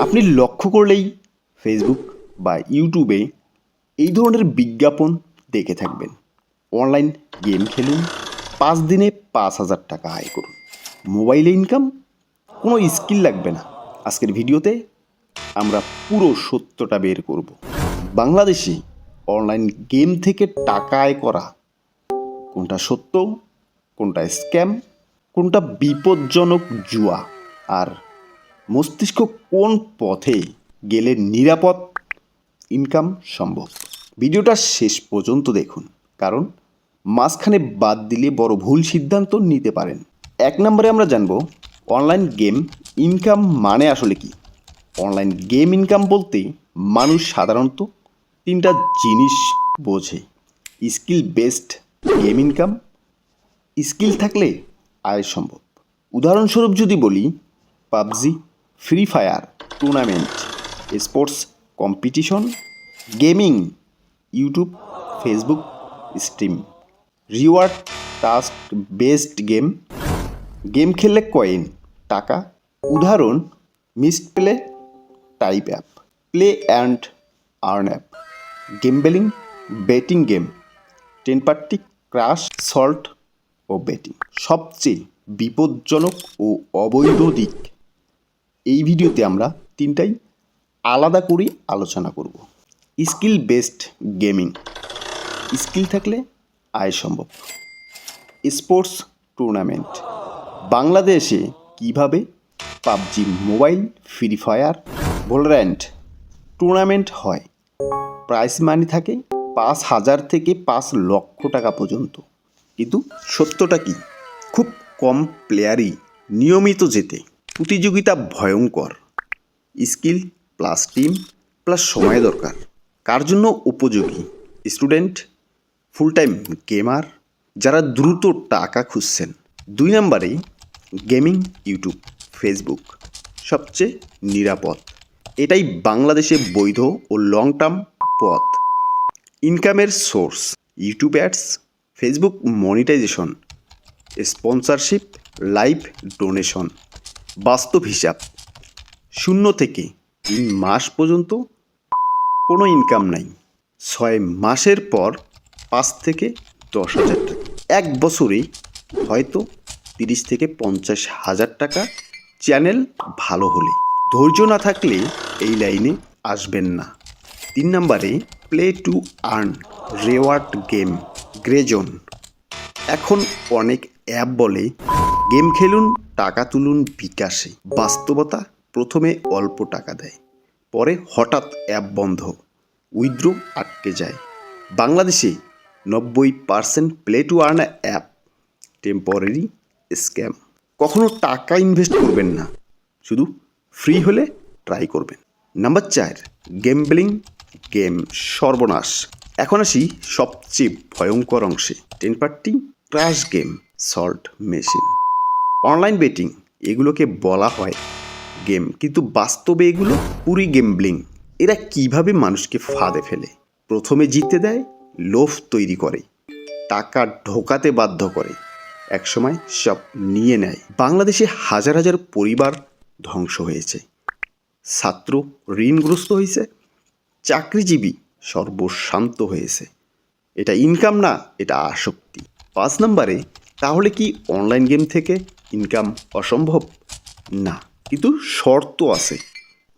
আপনি লক্ষ্য করলেই ফেসবুক বা ইউটিউবে এই ধরনের বিজ্ঞাপন দেখে থাকবেন। অনলাইন গেম খেলুন, 5 দিনে 5,000 টাকা আয় করুন, মোবাইলে ইনকাম, কোনো স্কিল লাগবে না। আজকের ভিডিওতে আমরা পুরো সত্যটা বের করব। বাংলাদেশে অনলাইন গেম থেকে টাকা আয় করা কোনটা সত্য, কোনটা স্ক্যাম, কোনটা বিপজ্জনক জুয়া, আর মস্তিষ্ক কোন পথে গেলে নিরাপদ ইনকাম সম্ভব। ভিডিওটা শেষ পর্যন্ত দেখুন, কারণ মাঝখানে বাদ দিলে বড় ভুল সিদ্ধান্ত নিতে পারেন। 1 নম্বরে আমরা জানব অনলাইন গেম ইনকাম মানে আসলে কি। অনলাইন গেম ইনকাম বলতে মানুষ সাধারণত 3টা জিনিস বোঝে: skill based game income, skill থাকলে আয় সম্ভব। উদাহরণস্বরূপ যদি বলি, PUBG, Free Fire, tournament, sports competition, gaming, YouTube, Facebook stream, reward task based game, game খেললে কয়েন, টাকা। উদাহরণ মিসড play type app, play and earn app, gambling, betting game, 10 party, crash, সল্ট ও বেটিং। সবচেয়ে বিপজ্জনক ও অবৈধ দিক এই ভিডিওতে আমরা 3টাই আলাদা করে আলোচনা করব। স্কিল বেসড গেমিং, স্কিল থাকলে আয় সম্ভব। স্পোর্টস টুর্নামেন্ট, বাংলাদেশে কিভাবে PUBG mobile, free fire, Valorant tournament হয়। প্রাইজ মানি থাকে 5,000 থেকে 5 লক্ষ টাকা পর্যন্ত। কিন্তু সত্যটা কি? খুব কম প্লেয়ারই নিয়মিত জেতে। প্রতিযোগিতা ভয়ঙ্কর। স্কিল প্লাস টিম প্লাস সময় দরকার। কার জন্য উপযোগী? স্টুডেন্ট, ফুল টাইম গেমার, যারা দ্রুত টাকা খুঁজছেন। 2 নম্বরে গেমিং, ইউটিউব, ফেসবুক সবচেয়ে নিরাপদ। এটাই বাংলাদেশে বৈধ ও লং টার্ম পথ। ইনকামের source: YouTube ads, Facebook monetisation, sponsorship, live donation. বাস্তব হিসাব: 0 থেকে 3 মাস পর্যন্ত কোনো ইনকাম নাই। 6 মাসের পর 5 থেকে 10,000 টাকা। 1 বছরে হয়তো 30 থেকে 50,000 টাকা, চ্যানেল ভালো হলে। ধৈর্য না থাকলে এই লাইনে আসবেন না। 3 নম্বরে play to earn, reward game, grey zone. এখন অনেক অ্যাপ বলে গেম খেলুন, টাকা তুলুন বিকাশে। বাস্তবতা, প্রথমে অল্প টাকা দেয়, পরে হঠাৎ অ্যাপ বন্ধ, উইথড্র আটকে যায়। বাংলাদেশে 90% play to earn app temporary scam. কখনো টাকা ইনভেস্ট করবেন না, শুধু ফ্রি হলে ট্রাই করবেন। নাম্বার 4, গেমবেলিং গেম সর্বনাশ। এখন আসি সবচেয়ে ভয়ঙ্কর অংশে। 10 party, crash game, slot machine, online betting. এগুলোকে বলা হয় গেম, কিন্তু বাস্তবে এগুলো পুরি গেমব্লিং। এরা কিভাবে মানুষকে ফাঁদে ফেলে? প্রথমে জিততে দেয়, লোভ তৈরি করে, টাকা ঢোকাতে বাধ্য করে, একসময় সব নিয়ে নেয়। বাংলাদেশে হাজার হাজার পরিবার ধ্বংস হয়েছে, ছাত্র ঋণগ্রস্ত হয়েছে, চাকরিজীবী সর্বশান্ত হয়েছে। এটা ইনকাম না, এটা আসক্তি। 5 নম্বরে, তাহলে কি অনলাইন গেম থেকে ইনকাম অসম্ভব? না, কিন্তু শর্ত আছে।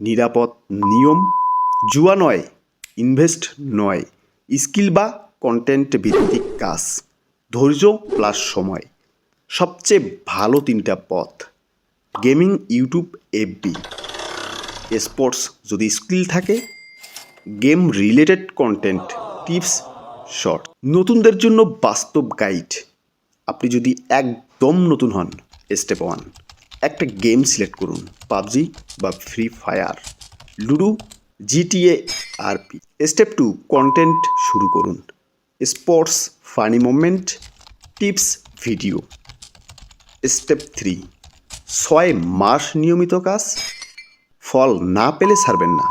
নিরাপদ নিয়ম, জুয়া নয়, ইনভেস্ট নয়, স্কিল বা কন্টেন্ট ভিত্তিক কাজ, ধৈর্য প্লাস সময়। সবচেয়ে ভালো 3টা পথ: গেমিং, ইউটিউব, এফবি। স্পোর্টস যদি স্কিল থাকে, game related content, tips, short. নতুনদের জন্য বাস্তব গাইড। আপনি যদি একদম নতুন হন, স্টেপ 1, একটা গেম সিলেক্ট করুন, পাবজি বা free fire, ludo, GTA, RP. Step 2, content শুরু করুন, sports, funny moment, tips, video. Step 3, 6 মাস নিয়মিত কাজ, ফল না পেলে ছাড়বেন না।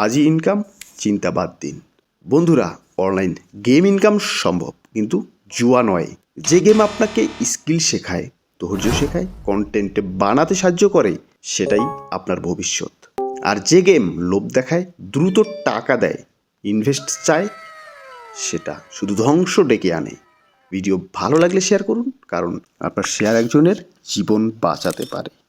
আজই ইনকাম, চিন্তা বাদ দিন। বন্ধুরা, অনলাইন গেম ইনকাম সম্ভব, কিন্তু জুয়া নয়। যে গেম আপনাকে স্কিল শেখায়, ধৈর্য শেখায়, কন্টেন্ট বানাতে সাহায্য করে, সেটাই আপনার ভবিষ্যৎ। আর যে গেম লোভ দেখায়, দ্রুত টাকা দেয়, ইনভেস্ট চায়, সেটা শুধু ধ্বংস ডেকে আনে। ভিডিও ভালো লাগলে শেয়ার করুন, কারণ আপনার শেয়ার একজনের জীবন বাঁচাতে পারে।